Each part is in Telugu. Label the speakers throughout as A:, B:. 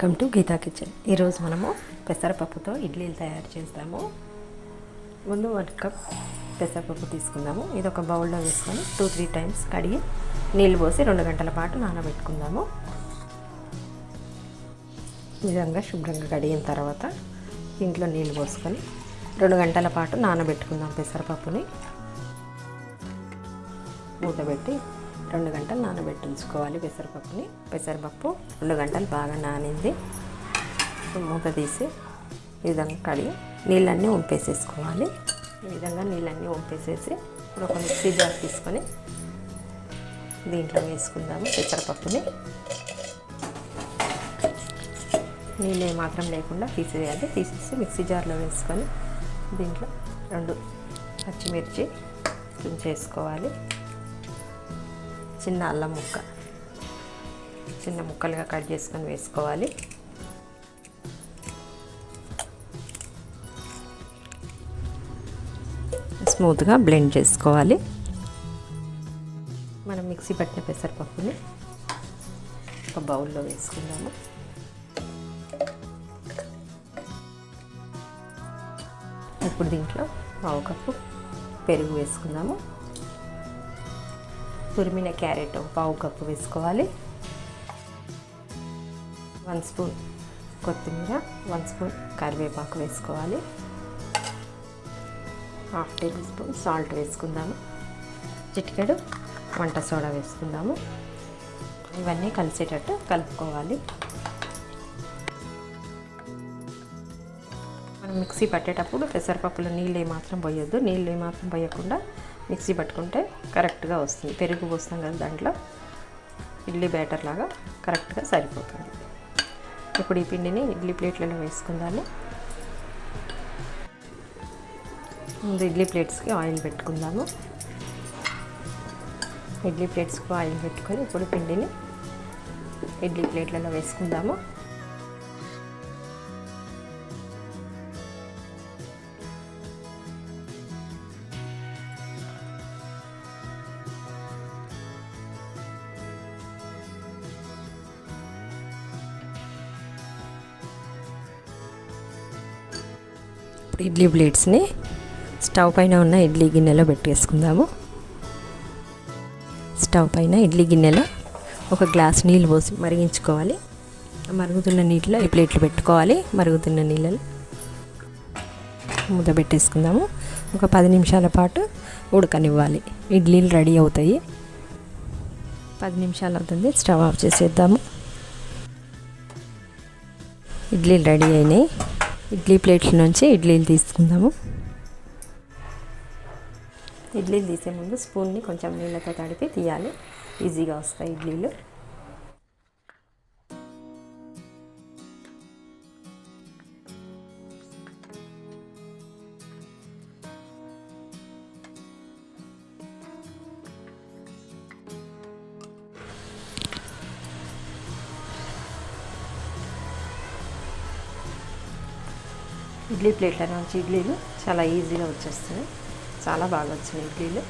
A: Welcome to Gita kitchen. ఈరోజు మనము పెసరపప్పుతో ఇడ్లీలు తయారు చేస్తాము. ముందు 1 కప్ పెసరపప్పు తీసుకుందాము. ఇది ఒక బౌల్లో వేసుకొని 2-3 టైమ్స్ కడిగి నీళ్ళు పోసి 2 గంటల పాటు నానబెట్టుకుందాము. ఈ విధంగా శుభ్రంగా కడిగిన తర్వాత ఇంట్లో నీళ్ళు పోసుకొని 2 గంటల పాటు నానబెట్టుకుందాం. పెసరపప్పుని మూత పెట్టి 2 గంటలు నానబెట్టి ఉంచుకోవాలి. పెసరపప్పు 2 గంటలు బాగా నానింది. మూత తీసి ఈ విధంగా కడిగి నీళ్ళన్నీ వంపేసేసుకోవాలి. ఈ విధంగా నీళ్ళన్నీ వంపేసేసి ఇప్పుడు ఒక మిక్సీ జార్ తీసుకొని దీంట్లో వేసుకుందాము పెసరపప్పుని. నీళ్ళు ఏమాత్రం లేకుండా తీసేయాలి. తీసేసి మిక్సీ జార్లో వేసుకొని దీంట్లో 2 పచ్చిమిర్చి తుంచేసుకోవాలి. చిన్న అల్లం ముక్క చిన్న ముక్కలుగా కట్ చేసుకొని వేసుకోవాలి. స్మూత్గా బ్లెండ్ చేసుకోవాలి. మనం మిక్సీ పట్టిన పెసరపప్పుని ఒక బౌల్లో వేసుకుందాము. ఇప్పుడు దీంట్లో 1/2 కప్పు పెరుగు వేసుకుందాము. తురిమిన క్యారెట్ 1/2 కప్పు వేసుకోవాలి. 1 స్పూన్ కొత్తిమీర, 1 స్పూన్ కరివేపాకు వేసుకోవాలి. 1/2 టేబుల్ స్పూన్ సాల్ట్ వేసుకుందాము. చిటికెడు వంట సోడా వేసుకుందాము. ఇవన్నీ కలిసేటట్టు కలుపుకోవాలి. మనం మిక్సీ పట్టేటప్పుడు పెసరపప్పులో నీళ్ళు ఏమాత్రం పోయొద్దు. నీళ్ళు ఏమాత్రం పోయకుండా మిక్సీ పట్టుకుంటే కరెక్ట్గా వస్తుంది. పెరుగు పోస్తాం కదా, దాంట్లో ఇడ్లీ బ్యాటర్ లాగా కరెక్ట్గా సరిపోతుంది. ఇప్పుడు ఈ పిండిని ఇడ్లీ ప్లేట్లలో వేసుకుందాము. ముందు ఇడ్లీ ప్లేట్స్కి ఆయిల్ పెట్టుకుందాము. ఇడ్లీ ప్లేట్స్కి ఆయిల్ పెట్టుకొని ఇప్పుడు పిండిని ఇడ్లీ ప్లేట్లలో వేసుకుందాము. ఇప్పుడు ఇడ్లీ ప్లేట్స్ని స్టవ్ పైన ఉన్న ఇడ్లీ గిన్నెలో పెట్టేసుకుందాము. స్టవ్ పైన ఇడ్లీ గిన్నెలో 1 గ్లాస్ నీళ్ళు పోసి మరిగించుకోవాలి. మరుగుతున్న నీటిలో ఈ ప్లేట్లు పెట్టుకోవాలి. మరుగుతున్న నీళ్ళలో మూత పెట్టేసుకుందాము. ఒక 10 నిమిషాల పాటు ఉడకనివ్వాలి. ఇడ్లీలు రెడీ అవుతాయి. 10 నిమిషాలు అవుతుంది. స్టవ్ ఆఫ్ చేసేద్దాము. ఇడ్లీలు రెడీ అయినాయి. ఇడ్లీ ప్లేట్ల నుంచి ఇడ్లీలు తీసుకుందాము. ఇడ్లీలు తీసే ముందు స్పూన్ని కొంచెం నీళ్ళతో తడిపి తీయాలి. ఈజీగా వస్తాయి ఇడ్లీలు. ఇడ్లీ ప్లేట్ల నుంచి ఇడ్లీలు చాలా ఈజీగా వచ్చేస్తున్నాయి. చాలా బాగా వచ్చినాయి ఇడ్లీలు.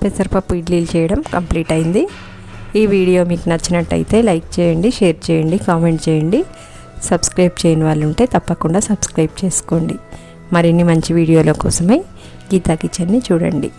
A: పెసరపప్పు ఇడ్లీలు చేయడం కంప్లీట్ అయింది. ఈ వీడియో మీకు నచ్చినట్టయితే లైక్ చేయండి, షేర్ చేయండి, కామెంట్ చేయండి. సబ్స్క్రైబ్ చేయని వాళ్ళు ఉంటే తప్పకుండా సబ్స్క్రైబ్ చేసుకోండి. మరిన్ని మంచి వీడియోల కోసమై గీతా కిచెన్ని చూడండి.